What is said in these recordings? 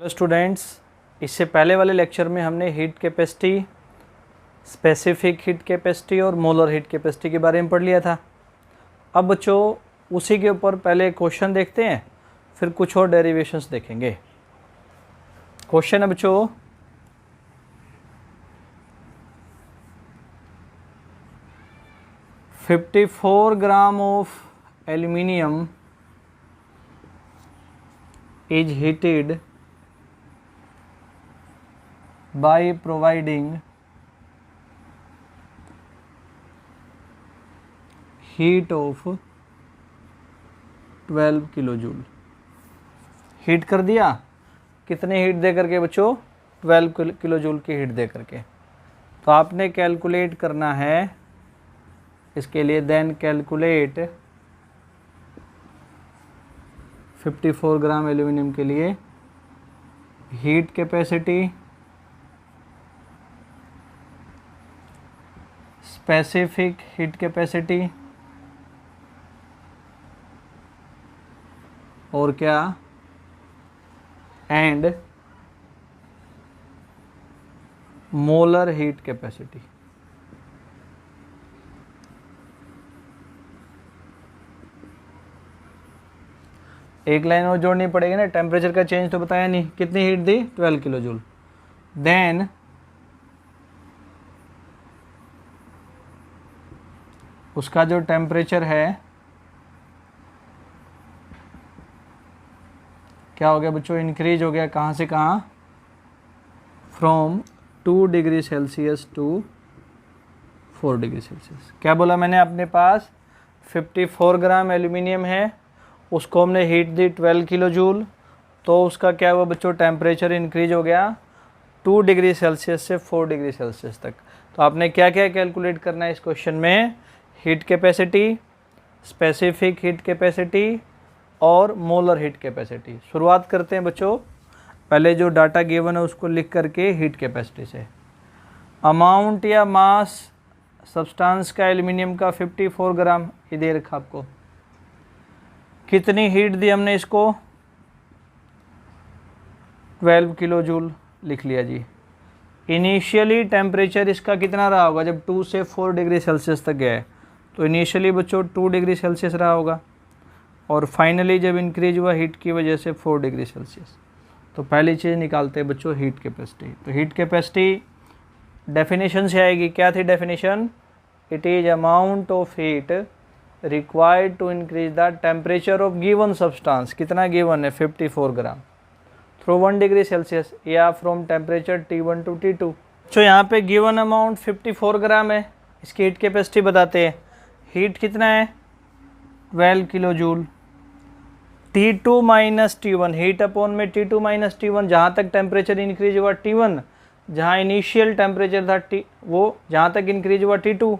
Hello students, इससे पहले वाले लेक्चर में हमने heat capacity, specific heat capacity और मोलर हीट कैपेसिटी के बारे में पढ़ लिया था। अब बच्चों उसी के ऊपर पहले क्वेश्चन देखते हैं, फिर कुछ और डेरिवेशंस देखेंगे। क्वेश्चन है बच्चों, $54 gram of aluminium is heated by providing heat of 12 kilojoule. Heat कर दिया, कितने हीट दे करके बच्चों? 12 किलोजूल की हीट दे करके। तो आपने कैलकुलेट करना है इसके लिए, देन कैलकुलेट 54 ग्राम एल्यूमिनियम के लिए heat capacity, specific heat capacity और क्या, एंड मोलर हीट कैपेसिटी। एक लाइन और जोड़नी पड़ेगी ना, टेम्परेचर का चेंज तो बताया नहीं, कितनी हीट दी? 12 किलोजूल। देन उसका जो टेम्परेचर है क्या हो गया बच्चों? इंक्रीज हो गया। कहाँ से कहाँ? From 2 degree Celsius to 4 degree Celsius. क्या बोला मैंने? अपने पास 54 ग्राम एल्यूमिनियम है, उसको हमने हीट दी 12 किलोजूल, तो उसका क्या हुआ बच्चों? टेम्परेचर इंक्रीज हो गया 2 डिग्री सेल्सियस से 4 डिग्री सेल्सियस तक। तो आपने क्या क्या कैलकुलेट करना है इस क्वेश्चन में? Heat capacity, specific heat capacity और मोलर हीट कैपेसिटी। शुरुआत करते हैं बच्चों, पहले जो डाटा गिवन है उसको लिख करके हीट कैपेसिटी से। अमाउंट या मास सब्सटेंस का एल्यूमिनियम का 54 ग्राम, ये दे रखा आपको। कितनी हीट दी हमने इसको? 12 किलोजूल लिख लिया जी। इनिशियली टेम्परेचर इसका कितना रहा होगा जब 2 से 4 डिग्री सेल्सियस तक गया है? तो इनिशियली बच्चों 2 डिग्री सेल्सियस रहा होगा, और फाइनली जब इंक्रीज हुआ हीट की वजह से 4 डिग्री सेल्सियस। तो पहली चीज़ निकालते हैं बच्चों हीट कैपेसिटी। तो हीट कैपेसिटी डेफिनेशन से आएगी। क्या थी definition? It is amount of heat required to increase the temperature of given substance. कितना गिवन है? 54 ग्राम थ्रू 1 डिग्री सेल्सियस या from temperature T1 to T2। तो यहाँ पे गिवन अमाउंट 54 ग्राम है, इसकी हीट कैपेसिटी बताते हैं। हीट कितना है? 12 kilojoule. T2 minus T1, heat upon में T2 माइनस T1, जहाँ तक टेम्परेचर इंक्रीज हुआ T1, जहाँ इनिशियल टेम्परेचर था वो जहाँ तक इंक्रीज हुआ T2,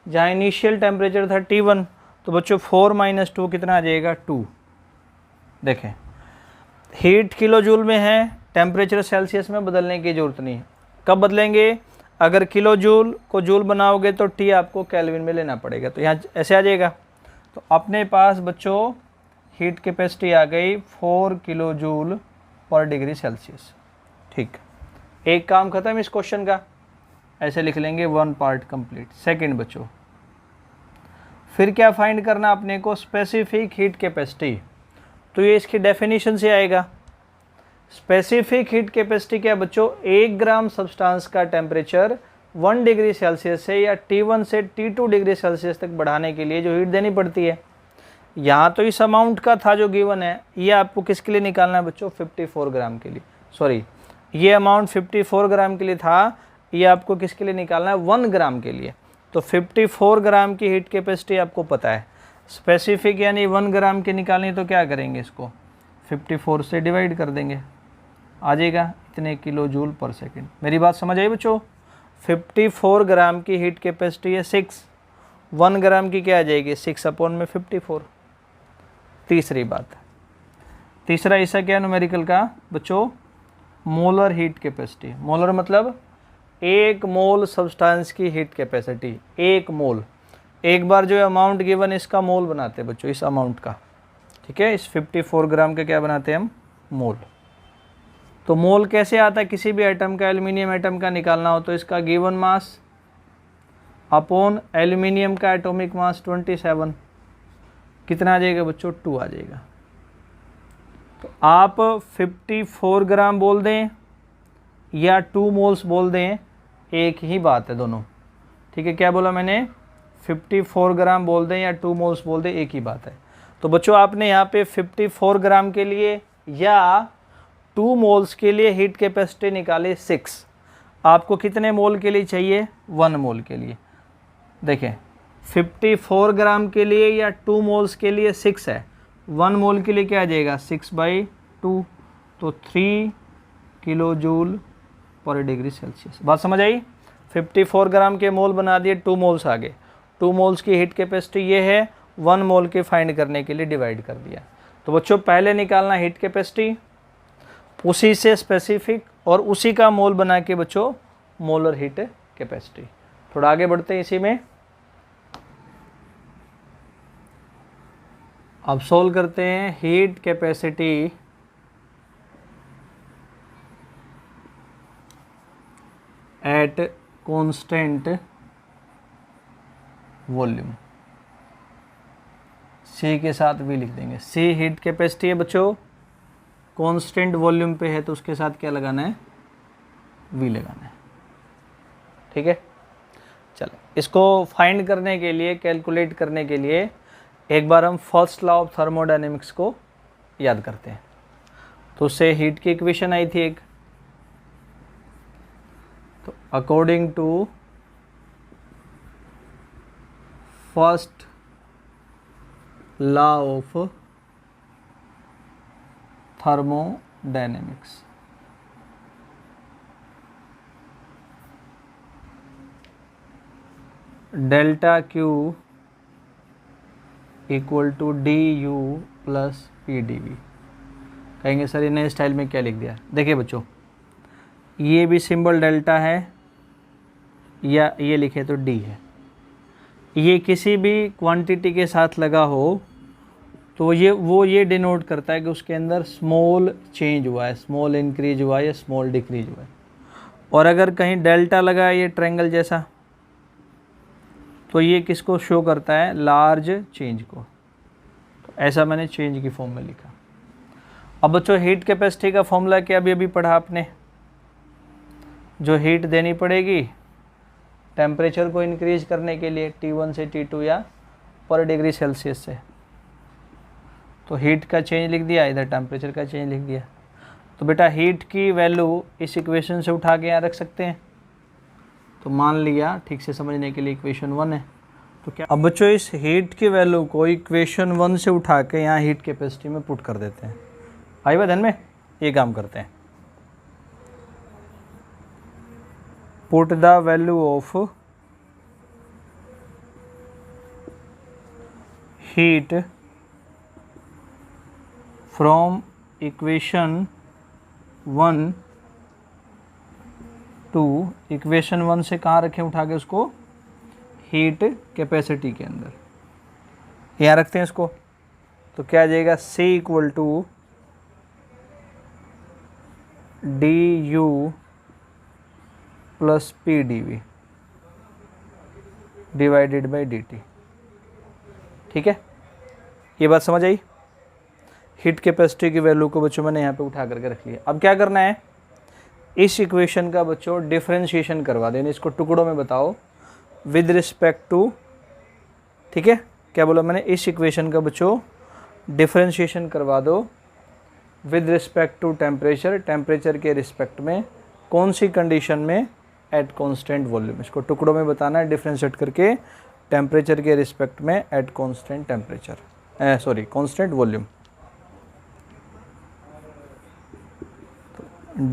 जहाँ इनिशियल टेम्परेचर था T1। तो बच्चों 4 माइनस 2 कितना आ जाएगा? 2। देखें, हीट किलोजूल में है, टेम्परेचर सेल्सियस में बदलने की ज़रूरत नहीं है। कब बदलेंगे? अगर किलोजूल को जूल बनाओगे तो टी आपको केल्विन में लेना पड़ेगा, तो यहाँ ऐसे आ जाएगा। तो अपने पास बच्चों हीट कैपेसिटी आ गई 4 किलोजूल पर डिग्री सेल्सियस। ठीक, एक काम खत्म इस क्वेश्चन का, ऐसे लिख लेंगे 1 पार्ट कंप्लीट। सेकंड बच्चों, फिर क्या फाइंड करना अपने को? Specific heat capacity. तो ये इसकी डेफिनेशन से आएगा। स्पेसिफिक हीट कैपेसिटी क्या बच्चों? 1 ग्राम सब्सटेंस का टेम्परेचर 1 डिग्री सेल्सियस से या T1 से T2 डिग्री सेल्सियस तक बढ़ाने के लिए जो हीट देनी पड़ती है। यहाँ तो इस अमाउंट का था जो गिवन है, ये आपको किसके लिए निकालना है बच्चों? 54 ग्राम के लिए। सॉरी, ये अमाउंट 54 ग्राम के लिए था, ये आपको किसके लिए निकालना है? 1 ग्राम के लिए। तो 54 ग्राम की हीट कैपेसिटी आपको पता है। स्पेसिफिक यानी 1 ग्राम की निकालनी, तो क्या करेंगे? इसको 54 से डिवाइड कर देंगे, आ जाएगा इतने किलो जूल पर सेकेंड। मेरी बात समझ आई बच्चों? 54 ग्राम की हीट कैपेसिटी है 6, 1 ग्राम की क्या आ जाएगी? 6 अपॉन में 54। तीसरी बात, तीसरा हिस्सा क्या न्यूमेरिकल का बच्चों? Molar heat capacity. मोलर मतलब 1 मोल सब्सटेंस की हीट कैपेसिटी। 1 मोल, एक बार जो अमाउंट गिवन इसका मोल बनाते हैं बच्चों, इस अमाउंट का। ठीक है, इस 54 ग्राम का क्या बनाते हैं हम? मोल। तो मोल कैसे आता है, किसी भी एटम का, एल्यूमिनियम एटम का निकालना हो तो इसका गिवन मास अपॉन एल्यूमिनियम का एटॉमिक मास 27, कितना आ जाएगा बच्चों, 2 आ जाएगा। तो आप 54 ग्राम बोल दें या 2 मोल्स बोल दें, एक ही बात है दोनों, ठीक है। क्या बोला मैंने, 54 ग्राम बोल दें या 2 मोल्स बोल दें, एक ही बात है। तो बच्चों आपने यहाँ पे 54 ग्राम के लिए या 2 मोल्स के लिए हीट कैपेसिटी निकाले 6। आपको कितने मोल के लिए चाहिए, 1 मोल के लिए। देखें 54 ग्राम के लिए या 2 मोल्स के लिए 6 है, 1 मोल के लिए क्या आ जाएगा, 6/2, तो 3 किलो जूल पर डिग्री सेल्सियस। बात समझ आई। 54 ग्राम के मोल बना दिए, 2 मोल्स आ गए। 2 मोल्स की हीट कैपेसिटी ये है, 1 मोल के फाइंड करने के लिए डिवाइड कर दिया। तो बच्चों पहले निकालना हीट कैपेसिटी, उसी से स्पेसिफिक और उसी का मोल बना के बच्चों मोलर हीट कैपेसिटी। थोड़ा आगे बढ़ते हैं इसी में। अब सोल्व करते हैं heat capacity at constant volume. C के साथ भी लिख देंगे। सी हीट कैपेसिटी है बच्चों, कांस्टेंट वॉल्यूम पे है तो उसके साथ क्या लगाना है, वी लगाना है, ठीक है। चलो इसको फाइंड करने के लिए, कैलकुलेट करने के लिए एक बार हम फर्स्ट लॉ ऑफ थर्मोडायनेमिक्स को याद करते हैं। तो उससे हीट की इक्वेशन आई थी एक, तो according to first law of thermodynamics, delta Q equal to D U plus P D V. कहेंगे सर ये नए स्टाइल में क्या लिख दिया। देखिए बच्चों ये भी सिंबल डेल्टा है या ये लिखे तो डी है। ये किसी भी क्वांटिटी के साथ लगा हो तो ये डिनोट करता है कि उसके अंदर स्मॉल चेंज हुआ है, स्मॉल इंक्रीज हुआ है या स्मॉल डिक्रीज हुआ है। और अगर कहीं डेल्टा लगा है ये ट्रायंगल जैसा, तो ये किसको शो करता है, लार्ज चेंज को। तो ऐसा मैंने चेंज की फॉर्म में लिखा। अब बच्चों हीट कैपेसिटी का फॉर्मूला क्या अभी पढ़ा आपने, जो हीट देनी पड़ेगी टेम्परेचर को इंक्रीज करने के लिए T1 से T2 या पर डिग्री सेल्सियस से, तो हीट का चेंज लिख दिया, इधर टेम्परेचर का चेंज लिख दिया। तो बेटा हीट की वैल्यू इस इक्वेशन से उठा के यहाँ रख सकते हैं। तो मान लिया, ठीक से समझने के लिए इक्वेशन 1 है। तो क्या अब बच्चों इस हीट की वैल्यू को इक्वेशन 1 से उठा के यहाँ हीट कैपेसिटी में पुट कर देते हैं। आई बात ध्यान में, ये काम करते हैं। Put the value of heat from equation 1 to equation 1 से कहाँ रखें उठा के उसको, हीट कैपेसिटी के अंदर यहाँ रखते हैं इसको। तो क्या आ जाएगा, C equal to D U plus P D V divided by D T. ठीक है, ये बात समझ आई। हीट कैपेसिटी की वैल्यू को बच्चों मैंने यहाँ पे उठा करके रख लिया। अब क्या करना है, इस इक्वेशन का बच्चों डिफरेंशिएशन करवा देना, इसको टुकड़ों में बताओ विद रिस्पेक्ट टू, ठीक है। क्या बोला मैंने, इस इक्वेशन का बच्चों डिफरेंशिएशन करवा दो with respect to temperature, temperature के रिस्पेक्ट में, कौन सी कंडीशन में, एट कांस्टेंट वॉल्यूम। इसको टुकड़ों में बताना है डिफरेंशिएट करके, टेम्परेचर के रिस्पेक्ट में at constant temperature, constant volume.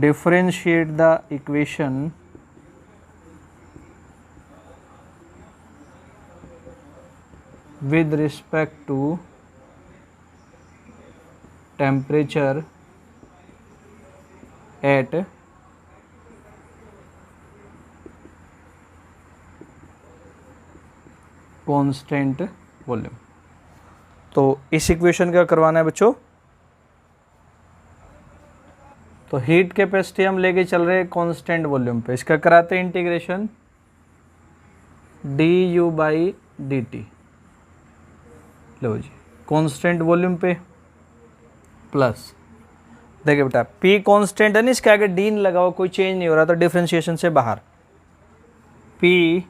differentiate the equation with respect to temperature at constant volume. तो इस इक्वेशन का करवाना है बच्चों, तो हीट कैपेसिटी हम लेके चल रहे हैं कांस्टेंट वॉल्यूम पे, इसका कराते हैं इंटीग्रेशन du/dt। लो जी, कांस्टेंट वॉल्यूम पे प्लस, देखिए बेटा P कांस्टेंट है ना, इसके आगे डी लगा हुआ, कोई चेंज नहीं हो रहा, तो डिफरेंशिएशन से बाहर P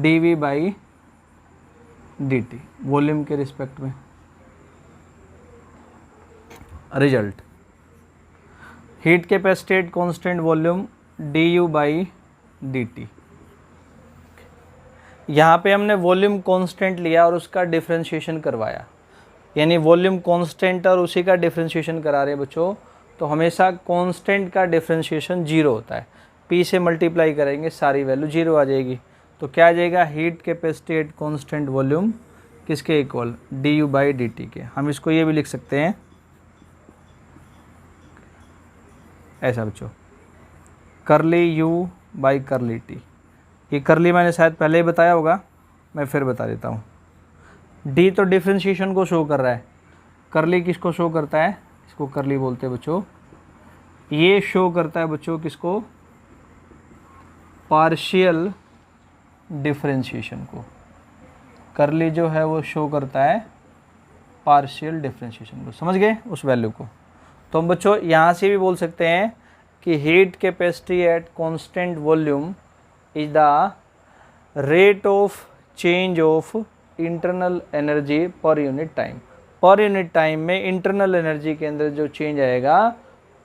dV/dt वॉल्यूम के रिस्पेक्ट में। Result heat capacity at constant volume du/dt। यहाँ पे हमने वॉल्यूम कांस्टेंट लिया और उसका डिफरेंशिएशन करवाया, यानी वॉल्यूम कांस्टेंट और उसी का डिफरेंशिएशन करा रहे हैं बच्चों, तो हमेशा कांस्टेंट का डिफरेंशिएशन जीरो होता है। P से मल्टीप्लाई करेंगे सारी वैल्यू जीरो आ जाएगी, तो क्या आ जाएगा heat capacity at constant volume किसके इक्वल, du/dt के। हम इसको ये भी लिख सकते हैं ऐसा बच्चों, करली u/करली t। ये करली मैंने शायद पहले ही बताया होगा, मैं फिर बता देता हूँ। d तो डिफरेंशिएशन को शो कर रहा है, करली किसको शो करता है, इसको करली बोलते हैं बच्चों। ये शो करता है बच्चों किसको, पार्शियल डिफरेंशिएशन को। करली जो है वो शो करता है पार्शियल डिफरेंशिएशन को, समझ गए उस वैल्यू को। तो हम बच्चों यहाँ से भी बोल सकते हैं कि heat capacity at constant volume is the rate of change of internal energy per unit time. Per unit time में इंटरनल एनर्जी के अंदर जो चेंज आएगा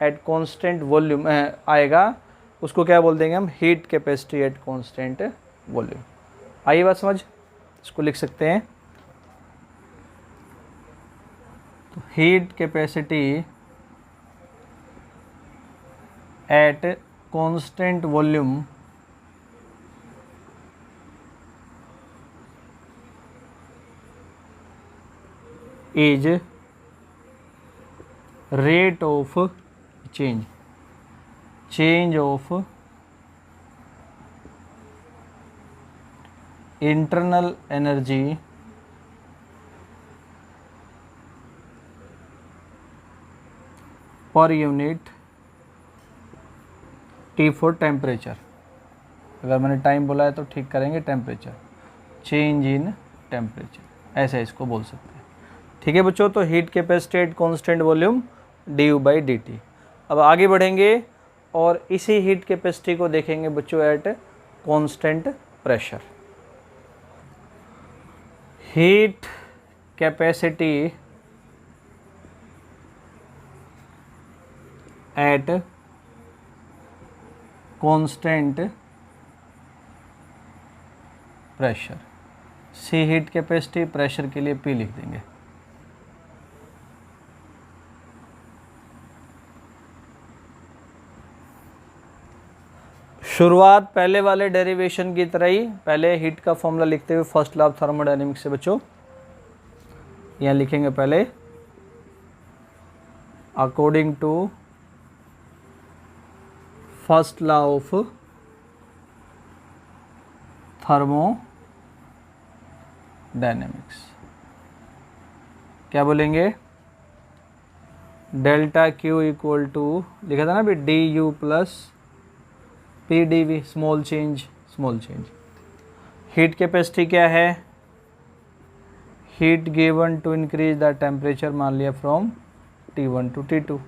एट कांस्टेंट वॉल्यूम आएगा, उसको क्या बोल देंगे हम, heat capacity at constant volume. आइए बात समझ, इसको लिख सकते हैं, तो heat capacity at constant volume is rate of change of internal energy per unit T for temperature. अगर मैंने टाइम बोला है तो ठीक करेंगे, टेम्परेचर, चेंज इन टेम्परेचर, ऐसे इसको बोल सकते हैं। ठीक है बच्चों, तो heat capacity at constant volume du/dt। अब आगे बढ़ेंगे और इसी हीट कैपेसिटी को देखेंगे बच्चों at constant pressure. Heat capacity at constant pressure, C heat capacity, pressure के लिए P लिख देंगे। शुरुआत पहले वाले डेरिवेशन की तरह ही, पहले हीट का फॉर्मूला लिखते हुए फर्स्ट लॉ ऑफ थर्मोडायनेमिक्स से बच्चों, यहाँ लिखेंगे पहले according to first law of thermodynamics. क्या बोलेंगे, डेल्टा Q इक्वल टू, लिखा था ना भी du plus PdV, small change. Heat capacity क्या है, heat given to increase the temperature, मान लिया फ्रॉम T1 टू T2।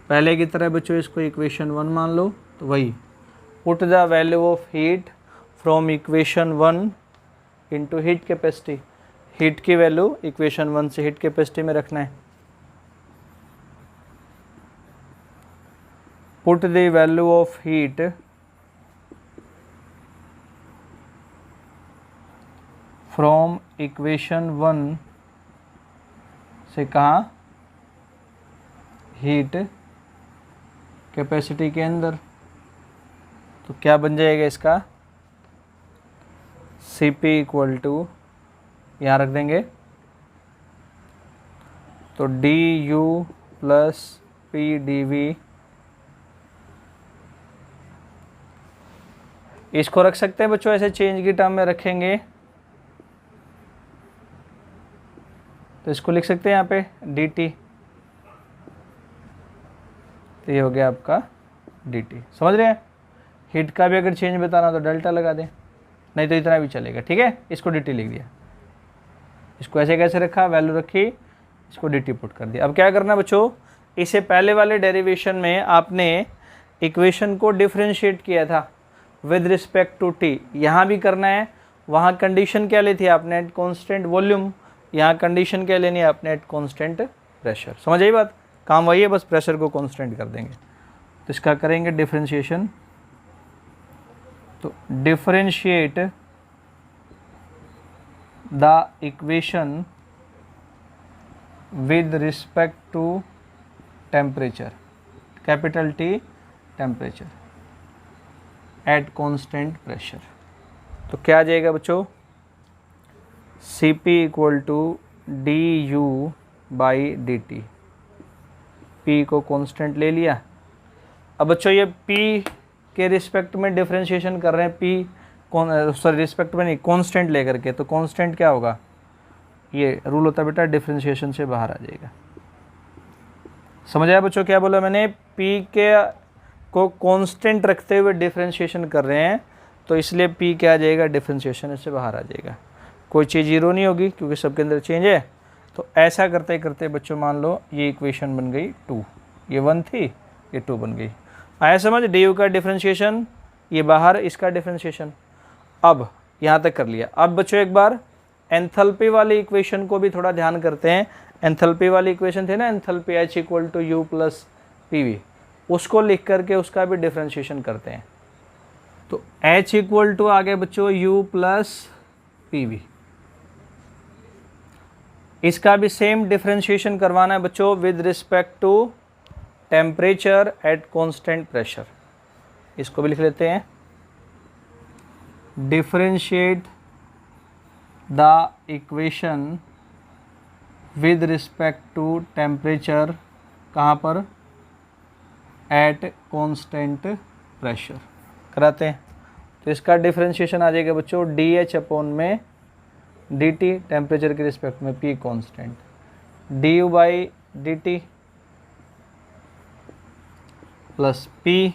पहले की तरह बच्चों इसको इक्वेशन 1 मान लो, तो वही put the value of heat from equation 1 into heat capacity. Heat की वैल्यू इक्वेशन 1 से हीट कैपेसिटी में रखना है। put the value of heat from equation 1 से कहाँ, हीट कैपेसिटी के अंदर, तो क्या बन जाएगा इसका, Cp इक्वल टू, यहाँ रख देंगे तो du प्लस PdV, इसको रख सकते हैं बच्चों, ऐसे चेंज की टर्म में रखेंगे तो इसको लिख सकते हैं यहाँ पे dt तो ये हो गया आपका dt। समझ रहे हैं? हीट का भी अगर चेंज बताना तो डेल्टा लगा दें, नहीं तो इतना भी चलेगा। ठीक है, इसको dt लिख दिया, इसको ऐसे कैसे रखा, वैल्यू रखी, इसको dt पुट कर दिया। अब क्या करना बच्चों, इसे पहले वाले डेरिवेशन में आपने इक्वेशन को डिफरेंशिएट किया था विद रिस्पेक्ट टू t, यहाँ भी करना है। वहाँ कंडीशन क्या ली थी आपने, एट कॉन्स्टेंट वॉल्यूम, यहाँ कंडीशन क्या लेनी है आपने, एट कॉन्स्टेंट प्रेशर। समझ आई बात? काम वही है, बस प्रेशर को कांस्टेंट कर देंगे। तो इसका करेंगे डिफरेंशिएशन, तो differentiate the equation with respect to temperature, capital T temperature at constant pressure. तो क्या आ जाएगा बच्चों, Cp equal to du by dt। P को कांस्टेंट ले लिया। अब बच्चों ये P के रिस्पेक्ट में डिफरेंशिएशन कर रहे हैं, P सॉरी रिस्पेक्ट में नहीं, कांस्टेंट लेकर के। तो कांस्टेंट क्या होगा, ये रूल होता है बेटा, डिफरेंशिएशन से बाहर आ जाएगा। समझ आया बच्चों क्या बोला मैंने, P के को कांस्टेंट रखते हुए डिफरेंशिएशन कर रहे हैं, तो इसलिए P क्या आ जाएगा, डिफरेंशिएशन से बाहर आ जाएगा। कोई चीज़ जीरो नहीं होगी क्योंकि सबके अंदर चेंज है। तो ऐसा करते करते बच्चों मान लो ये इक्वेशन बन गई 2, ये 1 थी, ये 2 बन गई। आया समझ, du का डिफरेंशिएशन, ये बाहर इसका डिफरेंशिएशन। अब यहाँ तक कर लिया। अब बच्चों एक बार एंथैल्पी वाली इक्वेशन को भी थोड़ा ध्यान करते हैं। एंथैल्पी वाली इक्वेशन थी ना, enthalpy H equal to U plus PV, उसको लिख करके उसका भी डिफरेंशिएशन करते हैं। तो H इक्वल टू आ गया बच्चों U प्लस PV, इसका भी सेम डिफरेंशिएशन करवाना है बच्चों with respect to temperature at constant pressure. इसको भी लिख लेते हैं, differentiate the equation with respect to temperature, कहाँ पर, एट कांस्टेंट प्रेशर कराते हैं। तो इसका डिफरेंशिएशन आ जाएगा बच्चों DH अपॉन में dt, टेम्परेचर के रिस्पेक्ट में P constant, du by dt plus P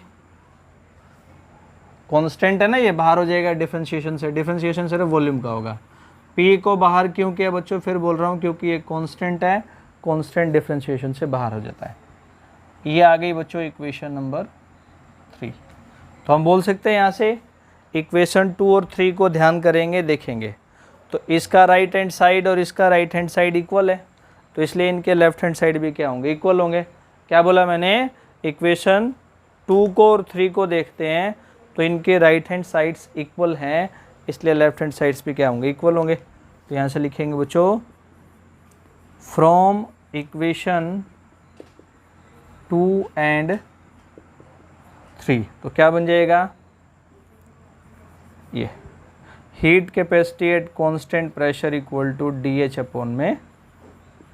constant है ना, ये बाहर हो जाएगा डिफरेंशिएशन से। डिफरेंशिएशन सिर्फ वॉल्यूम का होगा। P को बाहर क्यों किया बच्चों, फिर बोल रहा हूँ क्योंकि ये कांस्टेंट है, कांस्टेंट डिफरेंशिएशन से बाहर हो जाता है। ये आ गई बच्चों इक्वेशन नंबर 3। तो हम बोल सकते हैं यहाँ से इक्वेशन 2 और 3 को ध्यान करेंगे, देखेंगे तो इसका राइट हैंड साइड और इसका राइट हैंड साइड इक्वल है, तो इसलिए इनके लेफ्ट हैंड साइड भी क्या होंगे, इक्वल होंगे। क्या बोला मैंने, इक्वेशन 2 को और 3 को देखते हैं तो इनके राइट हैंड साइड्स इक्वल हैं, इसलिए लेफ्ट हैंड साइड्स भी क्या होंगे, इक्वल होंगे। तो यहाँ से लिखेंगे बच्चों, फ्रॉम इक्वेशन 2 एंड 3, तो क्या बन जाएगा, ये heat capacity at constant pressure equal to DH upon में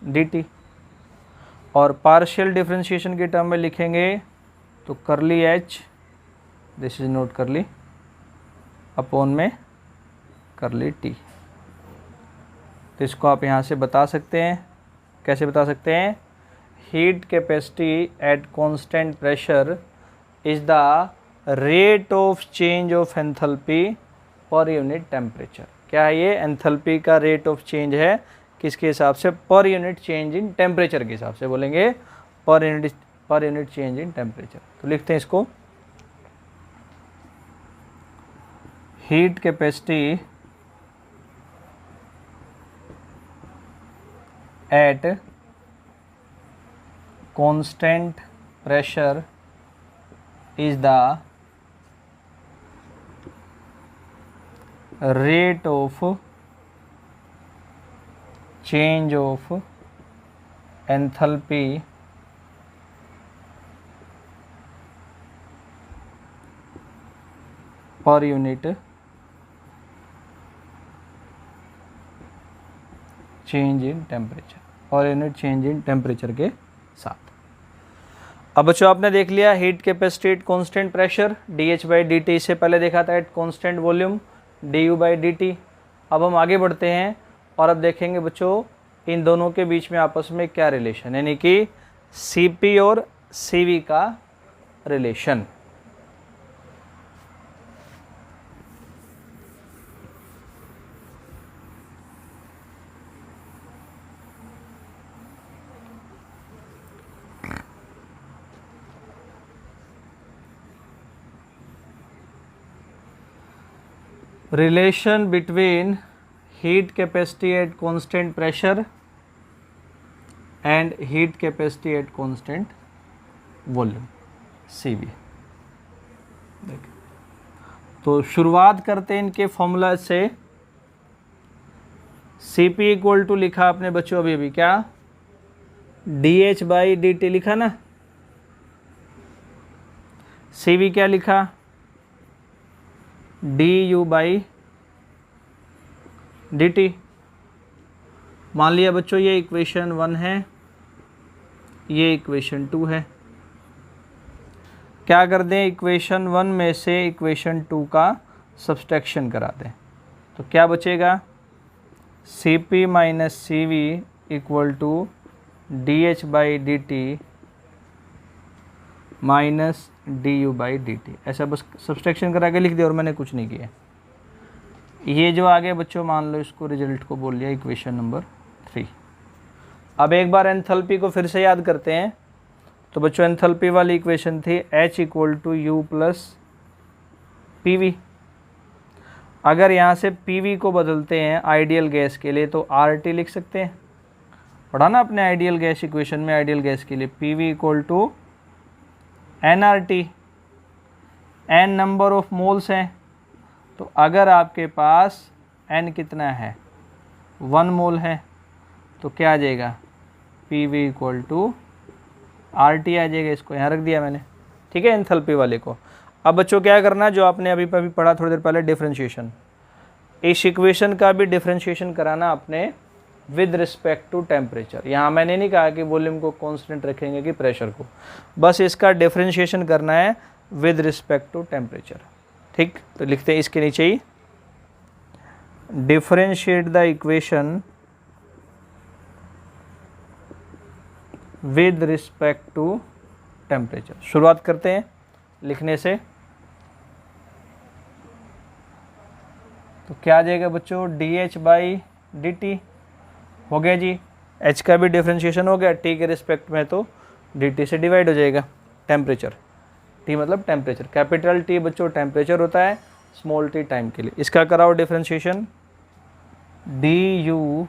dt। और पार्शियल डिफरेंशिएशन के टर्म में लिखेंगे तो curly H, this is note curly, upon में करली T। तो इसको आप यहाँ से बता सकते हैं, कैसे बता सकते हैं, heat capacity at constant pressure is the rate of change of enthalpy per unit temperature. क्या है ये, एंथैल्पी का रेट ऑफ चेंज है किसके हिसाब से, per unit change in temperature के हिसाब से बोलेंगे, per unit change in temperature. तो लिखते हैं इसको, heat capacity at constant pressure is the rate of change of enthalpy per unit change in temperature, per unit change in temperature के साथ। अब बच्चों आपने देख लिया heat capacity at constant pressure DH by dt, इससे पहले देखा था eight constant volume du by dt। अब हम आगे बढ़ते हैं और अब देखेंगे बच्चों इन दोनों के बीच में आपस में क्या रिलेशन, यानी कि Cp और Cv का relation. relation between heat capacity at constant pressure and heat capacity at constant volume CV। तो शुरुआत करते हैं इनके फॉर्मूला से। Cp इक्वल टू लिखा आपने बच्चों अभी अभी क्या, dH/dt लिखा ना। Cv क्या लिखा, du/dt। मान लिया बच्चों ये इक्वेशन 1 है, ये इक्वेशन 2 है। क्या कर दें, इक्वेशन 1 में से इक्वेशन 2 का सब्सट्रैक्शन करा दें, तो क्या बचेगा, Cp minus Cv equal to dH/dt minus du/dt। ऐसा बस सब्सट्रैक्शन करा के लिख दिया और मैंने कुछ नहीं किया। ये जो आगे बच्चों मान लो इसको रिजल्ट को बोल लिया इक्वेशन नंबर 3। अब एक बार एंथैल्पी को फिर से याद करते हैं। तो बच्चों एंथैल्पी वाली इक्वेशन थी H equal to U plus PV। अगर यहाँ से PV को बदलते हैं आइडियल गैस के लिए तो RT लिख सकते हैं, पढ़ा ना अपने आइडियल गैस इक्वेशन में। आइडियल गैस के लिए PV equal to nRT, n number of moles हैं। तो अगर आपके पास n कितना है, 1 मोल है, तो क्या आ जाएगा, PV इक्वल टू RT आ जाएगा। इसको यहाँ रख दिया मैंने, ठीक है, एंथैल्पी वाले को। अब बच्चों क्या करना, जो आपने अभी पढ़ा थोड़ी देर पहले, डिफरेंशिएशन। इस इक्वेशन का भी डिफरेंशिएशन कराना आपने विद रिस्पेक्ट टू टेम्परेचर। यहाँ मैंने नहीं कहा कि वॉल्यूम को कांस्टेंट रखेंगे कि प्रेशर को, बस इसका डिफरेंशिएशन करना है विद रिस्पेक्ट टू टेम्परेचर। ठीक, तो लिखते हैं इसके नीचे ही, differentiate the equation with respect to temperature. शुरुआत करते हैं लिखने से। तो क्या आ जाएगा बच्चों, dH/dt हो गया जी। H का भी डिफरेंशिएशन हो गया, T के रिस्पेक्ट में तो dt से डिवाइड हो जाएगा। टेम्परेचर, T मतलब टेम्परेचर, कैपिटल T बच्चों टेम्परेचर होता है, स्मॉल t टाइम के लिए। इसका कराओ डिफरेंशिएशन, du/dt।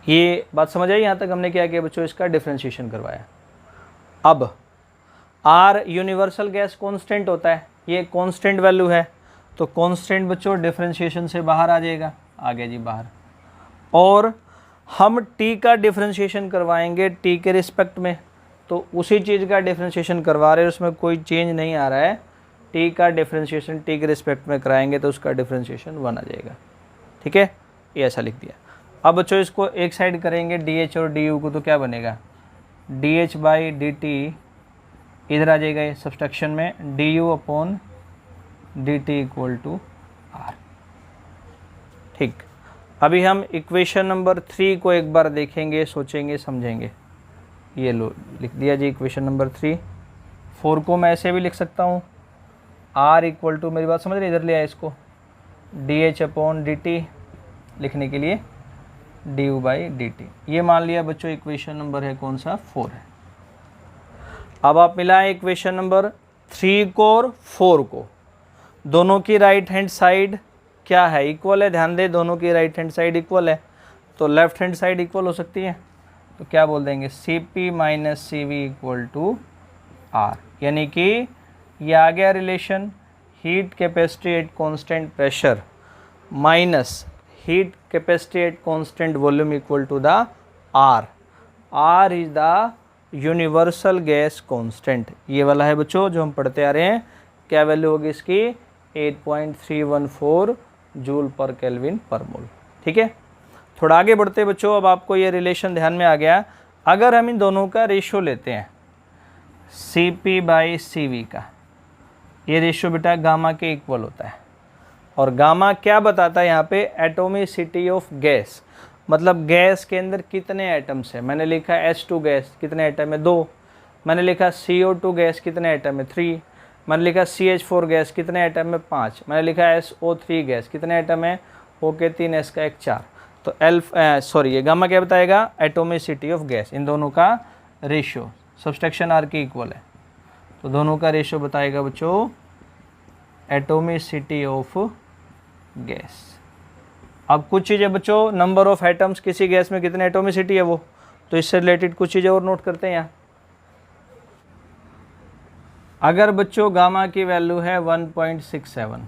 ये बात समझ आई, यहाँ तक हमने क्या किया बच्चों, इसका डिफरेंशिएशन करवाया। अब R यूनिवर्सल गैस कांस्टेंट होता है, ये कांस्टेंट वैल्यू है, तो कांस्टेंट बच्चों डिफरेंशिएशन से बाहर आ जाएगा, आ गया जी बाहर। और हम T का डिफरेंशिएशन करवाएंगे T के रिस्पेक्ट में, तो उसी चीज़ का डिफरेंशिएशन करवा रहे हैं, उसमें कोई चेंज नहीं आ रहा है। T का डिफरेंशिएशन T के रिस्पेक्ट में कराएंगे तो उसका डिफरेंशिएशन 1 आ जाएगा। ठीक है, ये ऐसा लिख दिया। अब बच्चों इसको एक साइड करेंगे DH और DU को, तो क्या बनेगा, dH/dt इधर आ जाएगा ये सब्सट्रैक्शन में, du/dt इक्वल टू R। ठीक, अभी हम इक्वेशन नंबर 3 को एक बार देखेंगे, सोचेंगे, समझेंगे। ये लो लिख दिया जी इक्वेशन नंबर 3। 4 को मैं ऐसे भी लिख सकता हूँ, R इक्वल टू, मेरी बात समझ रहे, इधर ले आया इसको, dH/dt लिखने के लिए du/dt। ये मान लिया बच्चों इक्वेशन नंबर है कौन सा, 4 है। अब आप मिलाएं इक्वेशन नंबर 3 को और 4 को, दोनों की राइट हैंड साइड क्या है, इक्वल है। ध्यान दें, दोनों की राइट हैंड साइड इक्वल है, तो लेफ्ट हैंड साइड इक्वल हो सकती है। तो क्या बोल देंगे, Cp minus Cv equal to R, यानी कि ये आ गया relation heat capacity at constant pressure minus heat capacity at constant volume equal to the R। R is the universal gas constant. ये वाला है बच्चों जो हम पढ़ते आ रहे हैं। क्या वैल्यू होगी इसकी, 8.314 जूल पर केल्विन पर मोल। ठीक है, थोड़ा आगे बढ़ते बच्चों। अब आपको ये रिलेशन ध्यान में आ गया। अगर हम इन दोनों का रेशियो लेते हैं Cp/Cv का, ये रेशियो बेटा गामा के इक्वल होता है। और गामा क्या बताता है यहाँ पे, एटोमिसिटी ऑफ गैस। मतलब गैस के अंदर कितने एटम्स हैं। मैंने लिखा H2 गैस, कितने एटम है 2। मैंने लिखा CO2 गैस, कितने एटम है 3। मैंने लिखा CH4 गैस, कितने एटम है 5। मैंने लिखा SO3 गैस, कितने एटम है, OK 3, S का 1 4। तो ये गामा क्या बताएगा, एटोमिसिटी ऑफ गैस, इन दोनों का रेशियो सब्सट्रैक्शन R के इक्वल है, तो दोनों का रेशियो बताएगा बच्चों एटोमिसिटी ऑफ गैस। अब कुछ चीज़ें बच्चों, नंबर ऑफ एटम्स किसी गैस में कितने एटोमिसिटी है वो, तो इससे रिलेटेड कुछ चीज़ें और नोट करते हैं यहाँ। अगर बच्चों गामा की वैल्यू है 1.67,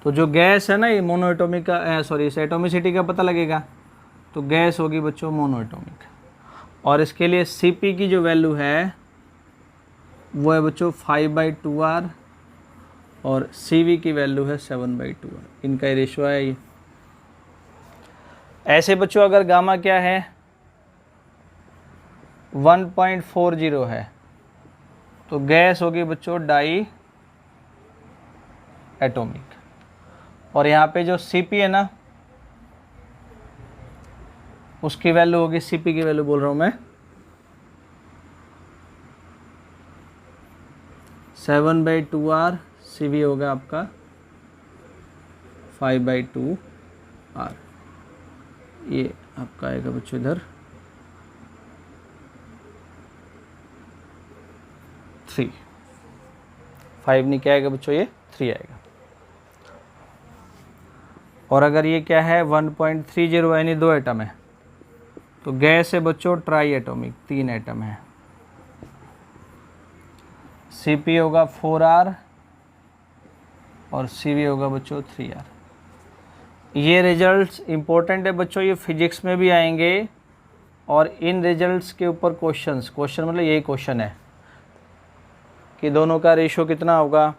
तो जो गैस है ना ये मोनो एटोमिक का इस एटोमिसिटी का पता लगेगा, तो गैस होगी बच्चों मोनो एटोमिक। और इसके लिए Cp की जो वैल्यू है वो है बच्चों 5/2R और Cv की वैल्यू है 7/2R, इनका रेशियो है ये। ऐसे बच्चों अगर गामा क्या है 1.40 है, तो गैस होगी बच्चों डाई एटोमिक। और यहाँ पे जो Cp है ना उसकी वैल्यू होगी, Cp की वैल्यू बोल रहा हूँ मैं 7/2R, Cv होगा आपका 5/2R। ये आपका आएगा बच्चों इधर 3, 5 नहीं क्या आएगा बच्चों, ये 3 आएगा। और अगर ये क्या है 1.30 यानी 2 एटम है, तो गैस है बच्चों ट्राई एटोमिक, 3 एटम है। Cp होगा 4R और Cv होगा बच्चों 3R। ये रिजल्ट्स इंपॉर्टेंट है बच्चों, ये फिजिक्स में भी आएंगे और इन रिजल्ट्स के ऊपर क्वेश्चन मतलब यही क्वेश्चन है कि दोनों का रेशियो कितना होगा,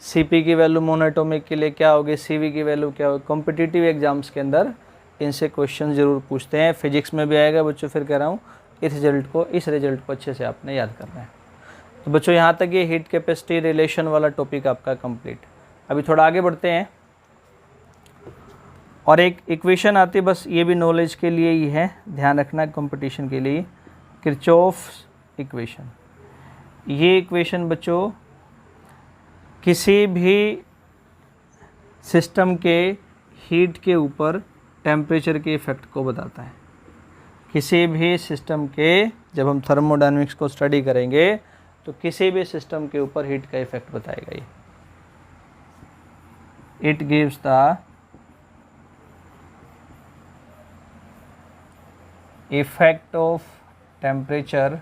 Cp की वैल्यू मोनोएटॉमिक के लिए क्या होगी, Cv की वैल्यू क्या होगी। कॉम्पिटिटिव एग्जाम्स के अंदर इनसे क्वेश्चन ज़रूर पूछते हैं, फिजिक्स में भी आएगा बच्चों। फिर कह रहा हूँ इस रिजल्ट को अच्छे से आपने याद करना है। तो बच्चों यहाँ तक ये हीट कैपेसिटी रिलेशन वाला टॉपिक आपका कंप्लीट। अभी थोड़ा आगे बढ़ते हैं और एक इक्वेशन आती है, बस ये भी नॉलेज के लिए ही है, ध्यान रखना कंपटीशन के लिए, किरचॉफ्स इक्वेशन। ये इक्वेशन बच्चों किसी भी सिस्टम के हीट के ऊपर टेम्परेचर के इफ़ेक्ट को बताता है। किसी भी सिस्टम के, जब हम थर्मोडायनेमिक्स को स्टडी करेंगे तो किसी भी सिस्टम के ऊपर हीट का इफ़ेक्ट बताएगा ये। It gives the effect of temperature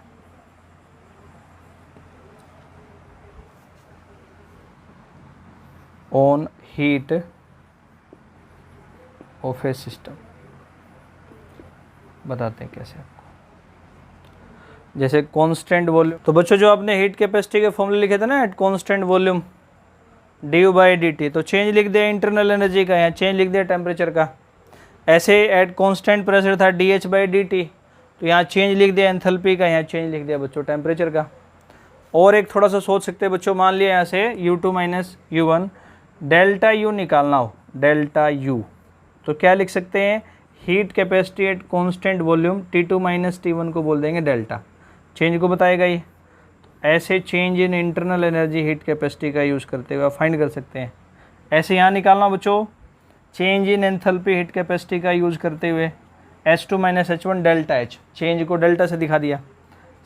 on heat of A system. बताते हैं कैसे आपको। जैसे कांस्टेंट वॉल्यूम, तो बच्चों जो आपने हीट कैपेसिटी के फॉर्मूले लिखे थे ना, एट कांस्टेंट वॉल्यूम du/dt, तो चेंज लिख दिया इंटरनल एनर्जी का, यहाँ चेंज लिख दिया टेम्परेचर का। ऐसे एट कांस्टेंट प्रेशर था dh/dt, तो यहाँ चेंज लिख दिया एंथैल्पी का, यहाँ चेंज लिख दिया बच्चों टेम्परेचर का। और एक थोड़ा सा सोच सकते हैं बच्चों, मान लिया यहाँ से U2 - U1, डेल्टा U निकालना हो, डेल्टा U, तो क्या लिख सकते हैं, heat capacity at constant volume T2 - T1 को बोल देंगे डेल्टा, चेंज को बताएगा ये। ऐसे change in internal energy heat capacity का यूज़ करते हुए आप फाइंड कर सकते हैं। ऐसे यहाँ निकालना बच्चों, change in enthalpy heat capacity का यूज़ करते हुए H2 - H1 delta H, change को डेल्टा से दिखा दिया।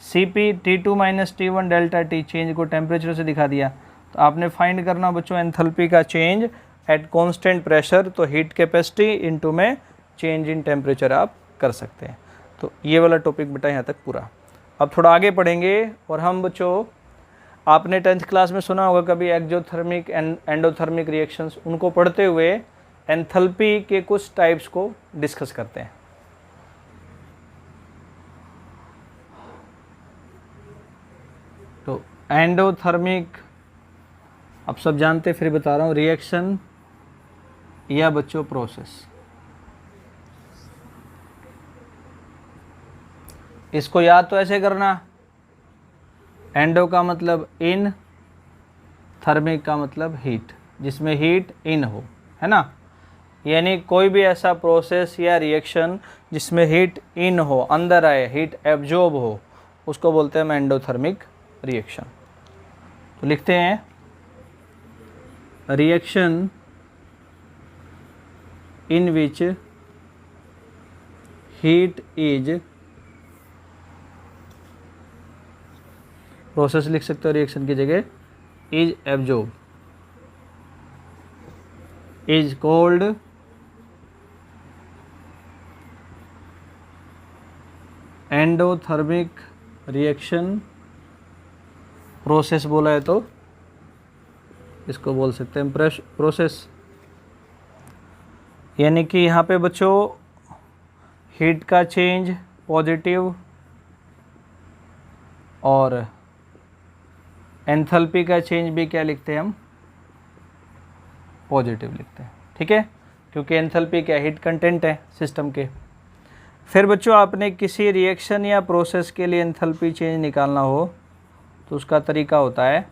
Cp T2 - T1 delta T, change को टेम्परेचर से दिखा दिया। तो आपने फाइंड करना बच्चों एंथैल्पी का चेंज एट कांस्टेंट प्रेशर, तो हीट कैपेसिटी इनटू में चेंज इन टेम्परेचर आप कर सकते हैं। तो ये वाला टॉपिक बेटा यहाँ तक पूरा। अब थोड़ा आगे पढ़ेंगे और हम बच्चों, आपने 10th क्लास में सुना होगा कभी एक्जोथर्मिक एंड एंडोथर्मिक रिएक्शंस, उनको पढ़ते हुए एंथैल्पी के कुछ टाइप्स को डिस्कस करते हैं। तो एंडोथर्मिक आप सब जानते, फिर बता रहा हूँ, रिएक्शन या बच्चों प्रोसेस। इसको याद तो ऐसे करना, एंडो का मतलब इन, थर्मिक का मतलब हीट, जिसमें हीट इन हो, है ना। यानी कोई भी ऐसा प्रोसेस या रिएक्शन जिसमें हीट इन हो, अंदर आए, हीट एब्जॉर्ब हो, उसको बोलते हैं हम एंडोथर्मिक रिएक्शन। तो लिखते हैं reaction in which heat is, process लिख सकते हो रिएक्शन की जगह, is absorb, is called endothermic reaction. Process बोला है तो इसको बोल सकते हैं प्रोसेस। यानी कि यहाँ पे बच्चों हीट का चेंज पॉजिटिव और एंथैल्पी का चेंज भी क्या लिखते हैं हम, पॉजिटिव लिखते हैं, ठीक है, क्योंकि एंथैल्पी क्या, हीट कंटेंट है सिस्टम के। फिर बच्चों आपने किसी रिएक्शन या प्रोसेस के लिए एंथैल्पी चेंज निकालना हो तो उसका तरीका होता है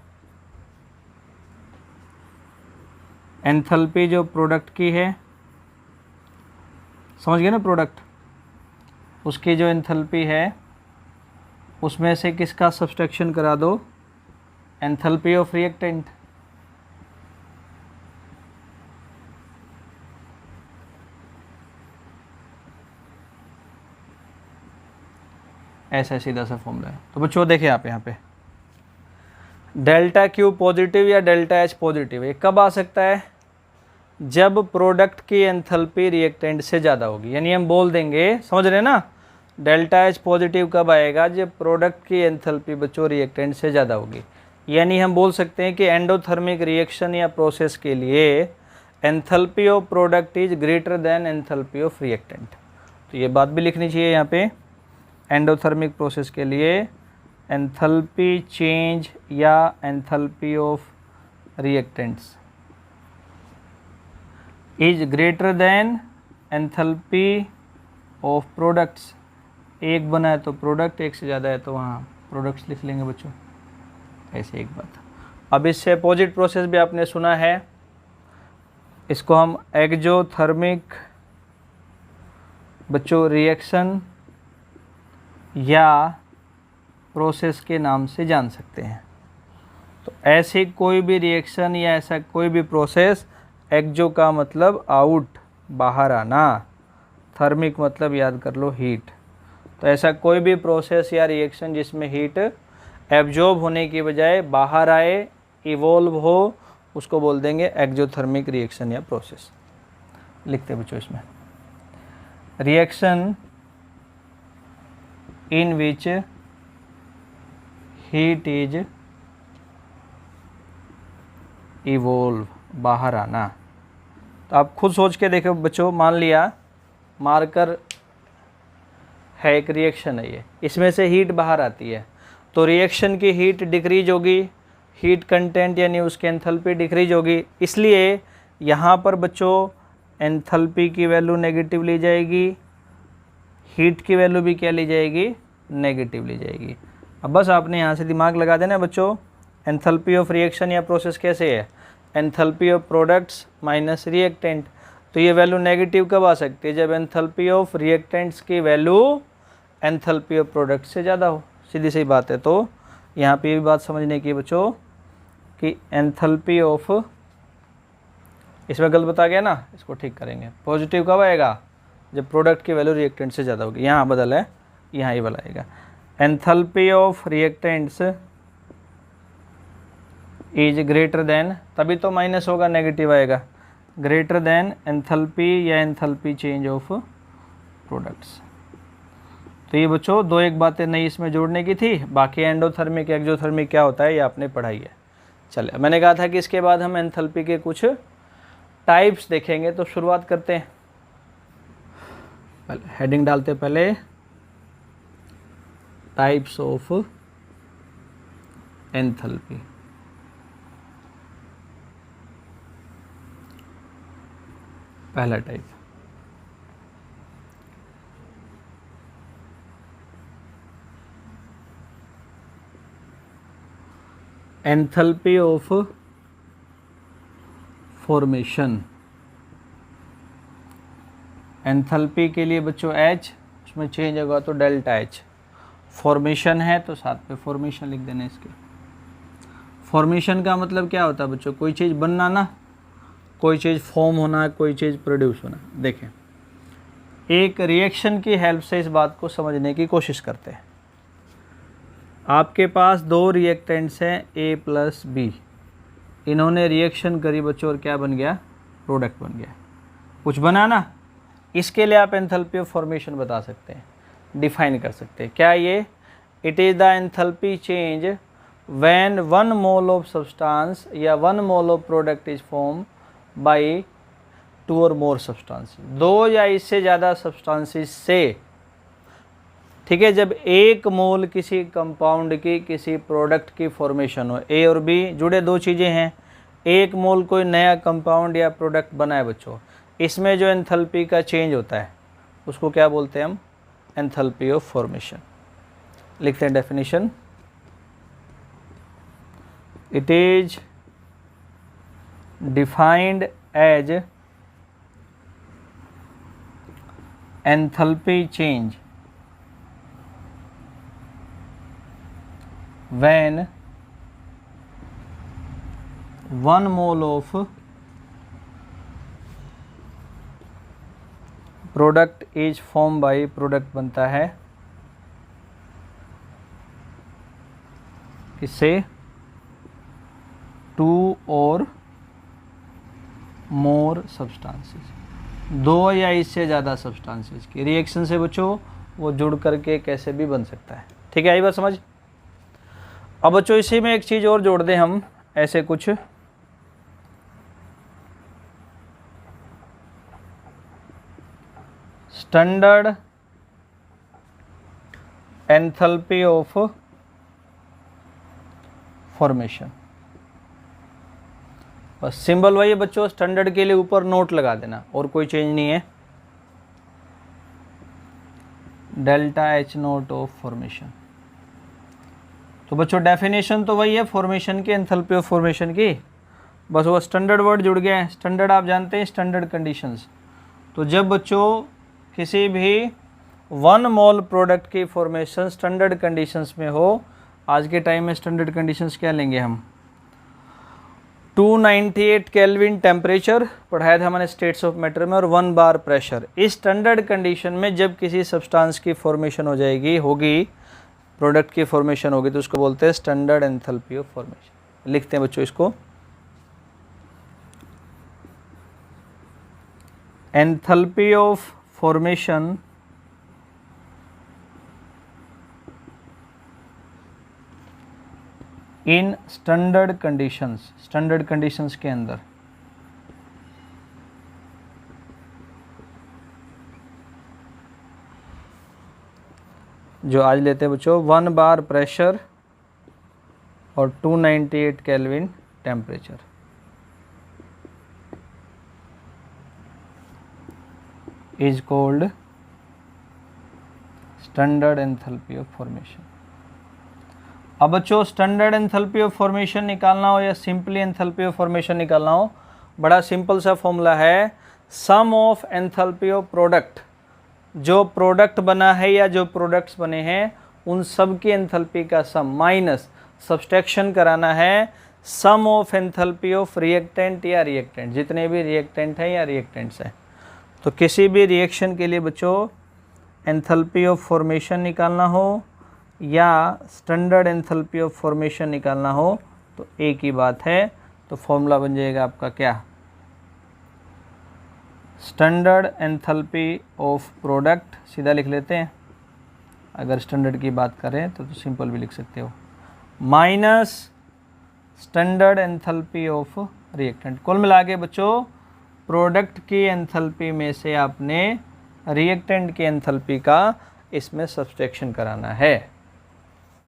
एंथैल्पी जो प्रोडक्ट की है, समझ गए ना, प्रोडक्ट, उसकी जो एंथैल्पी है उसमें से किसका सब्सट्रैक्शन करा दो, एंथैल्पी ऑफ रिएक्टेंट। ऐसा सीधा सा फॉर्मूला है। तो बच्चों देखिए आप यहाँ पे डेल्टा क्यू पॉजिटिव या डेल्टा एच पॉजिटिव, ये कब आ सकता है, जब प्रोडक्ट की एंथैल्पी रिएक्टेंट से ज़्यादा होगी। यानी हम बोल देंगे, समझ रहे हैं ना, डेल्टा एच पॉजिटिव कब आएगा, जब प्रोडक्ट की एंथैल्पी बच्चों रिएक्टेंट से ज़्यादा होगी। यानी हम बोल सकते हैं कि एंडोथर्मिक रिएक्शन या प्रोसेस के लिए enthalpy of product is greater than enthalpy of reactant. तो ये बात भी लिखनी चाहिए यहाँ पे, एंडोथर्मिक प्रोसेस के लिए एंथैल्पी चेंज या enthalpy of reactants is greater than enthalpy of products. एक बना है तो प्रोडक्ट, एक से ज़्यादा है तो वहाँ प्रोडक्ट्स लिख लेंगे बच्चों, ऐसे एक बात। अब इससे अपोजिट प्रोसेस भी आपने सुना है, इसको हम एक्जोथर्मिक बच्चों रिएक्शन या प्रोसेस के नाम से जान सकते हैं। तो ऐसी कोई भी रिएक्शन या ऐसा कोई भी प्रोसेस, एक्जो का मतलब आउट, बाहर आना, थर्मिक मतलब याद कर लो हीट। तो ऐसा कोई भी प्रोसेस या रिएक्शन जिसमें हीट एब्जॉर्ब होने की बजाय बाहर आए, इवॉल्व हो, उसको बोल देंगे एक्जोथर्मिक रिएक्शन या प्रोसेस। लिखते बच्चों इसमें reaction in which heat is evolve, बाहर आना। तो आप खुद सोच के देखो बच्चों, मान लिया मार्कर है, एक रिएक्शन है ये, इसमें से हीट बाहर आती है, तो रिएक्शन की हीट डिक्रीज होगी, हीट कंटेंट यानी उसकी एंथैल्पी डिक्रीज होगी। इसलिए यहाँ पर बच्चों एंथैल्पी की वैल्यू नेगेटिव ली जाएगी, हीट की वैल्यू भी क्या ली जाएगी, नेगेटिव ली जाएगी। अब बस आपने यहाँ से दिमाग लगा देना बच्चों, एंथैल्पी ऑफ रिएक्शन या प्रोसेस कैसे है, enthalpy of products minus reactant. तो ये वैल्यू नेगेटिव कब आ सकती है, जब एंथैल्पी ऑफ रिएक्टेंट्स की वैल्यू एंथैल्पी ऑफ प्रोडक्ट से ज़्यादा हो। सीधी सी बात है। तो यहाँ पे भी बात समझने की बच्चों कि एंथैल्पी ऑफ, इसमें गलत बता गया ना, इसको ठीक करेंगे। पॉजिटिव कब आएगा, जब प्रोडक्ट की वैल्यू रिएक्टेंट से ज़्यादा होगी। यहाँ बदल है, यहाँ ही बदल आएगा। Enthalpy of reactants is greater than, तभी तो माइनस होगा, नेगेटिव आएगा, ग्रेटर देन एंथैल्पी या एंथैल्पी चेंज ऑफ प्रोडक्ट्स। तो ये बच्चों दो एक बातें नई इसमें जोड़ने की थी, बाकी एंडोथर्मिक एक्सोथर्मिक क्या होता है ये आपने पढ़ाई है। चलिए, मैंने कहा था कि इसके बाद हम एंथैल्पी के कुछ टाइप्स देखेंगे, तो शुरुआत करते हैं। हेडिंग डालते पहले टाइप्स ऑफ एंथैल्पी। पहला type enthalpy of formation. Enthalpy के लिए बच्चों H, उसमें चेंज होगा तो डेल्टा H। फॉर्मेशन है तो साथ पे फॉर्मेशन लिख देना इसके। फॉर्मेशन का मतलब क्या होता है बच्चों? कोई चीज़ बनना ना, कोई चीज़ फॉर्म होना, कोई चीज़ प्रोड्यूस होना। देखें, एक रिएक्शन की हेल्प से इस बात को समझने की कोशिश करते हैं। आपके पास दो रिएक्टेंट्स हैं A प्लस B, इन्होंने रिएक्शन करी बच्चों और क्या बन गया? प्रोडक्ट बन गया, कुछ बना ना। इसके लिए आप एंथैल्पी ऑफ फॉर्मेशन बता सकते हैं, डिफाइन कर सकते हैं। क्या ये? It is the enthalpy change when 1 mole of substance या 1 mole of product is form by 2 और मोर सब्सटेंसेस, 2 या इससे ज़्यादा सब्सटेंसेस से। ठीक है, जब 1 मोल किसी कंपाउंड की, किसी प्रोडक्ट की फॉर्मेशन हो, A और B जुड़े दो चीज़ें हैं, 1 मोल कोई नया कंपाउंड या प्रोडक्ट बना है बच्चों, इसमें जो एंथैल्पी का चेंज होता है उसको क्या बोलते हैं हम? Enthalpy of formation. लिखते हैं definition, it is defined as enthalpy change when 1 mole of product is formed by, product बनता है किससे? 2 और मोर सब्सटेंसेस, 2 या इससे ज़्यादा सब्सटेंसेस की रिएक्शन से बच्चों वो जुड़ करके कैसे भी बन सकता है। ठीक है, आई बात समझ? अब बच्चों इसी में एक चीज़ और जोड़ दें हम, ऐसे कुछ स्टैंडर्ड एंथैल्पी ऑफ फॉर्मेशन। बस सिंबल वही है बच्चों, स्टैंडर्ड के लिए ऊपर नोट लगा देना और कोई चेंज नहीं है। Delta H note of formation. तो बच्चों डेफिनेशन तो वही है फॉर्मेशन की, एंथैल्पी ऑफ फॉर्मेशन की, बस वो स्टैंडर्ड वर्ड जुड़ गया है। स्टैंडर्ड आप जानते हैं, स्टैंडर्ड कंडीशंस। तो जब बच्चों किसी भी 1 मोल प्रोडक्ट की फॉर्मेशन स्टैंडर्ड कंडीशंस में हो, आज के टाइम में स्टैंडर्ड कंडीशंस क्या लेंगे हम? 298 केल्विन टेम्परेचर पढ़ाया था हमने स्टेट्स ऑफ मैटर में, और 1 बार प्रेशर। इस स्टैंडर्ड कंडीशन में जब किसी सब्सटेंस की फॉर्मेशन हो जाएगी, होगी, प्रोडक्ट की फॉर्मेशन होगी, तो उसको बोलते हैं स्टैंडर्ड एंथैल्पी ऑफ फॉर्मेशन। लिखते हैं बच्चों इसको, enthalpy of formation in standard conditions, standard conditions के अंदर। जो आज लेते हैं बच्चों, 1 बार प्रेशर और 298 kelvin temperature, is called standard enthalpy of formation. अब बच्चों स्टैंडर्ड एंथैल्पी ऑफ फॉर्मेशन निकालना हो या सिंपली एंथैल्पी ऑफ फॉर्मेशन निकालना हो, बड़ा सिंपल सा फॉर्मूला है, सम ऑफ एंथैल्पी ऑफ प्रोडक्ट, जो प्रोडक्ट बना है या जो प्रोडक्ट्स बने हैं उन सब की एंथैल्पी का सम, माइनस सब्सट्रैक्शन कराना है सम ऑफ एंथैल्पी ऑफ रिएक्टेंट या रिएक्टेंट, जितने भी रिएक्टेंट हैं या रिएक्टेंट्स हैं। तो किसी भी रिएक्शन के लिए बच्चों एंथैल्पी ऑफ फॉर्मेशन निकालना हो या स्टैंडर्ड एंथैल्पी ऑफ फॉर्मेशन निकालना हो तो एक ही बात है। तो फॉर्मूला बन जाएगा आपका क्या? स्टैंडर्ड एंथैल्पी ऑफ प्रोडक्ट, सीधा लिख लेते हैं, अगर स्टैंडर्ड की बात करें तो सिंपल भी लिख सकते हो, minus standard enthalpy of reactant. कुल मिला के बच्चों प्रोडक्ट की एंथैल्पी में से आपने रिएक्टेंट की एंथैल्पी का इसमें सब्सट्रैक्शन कराना है।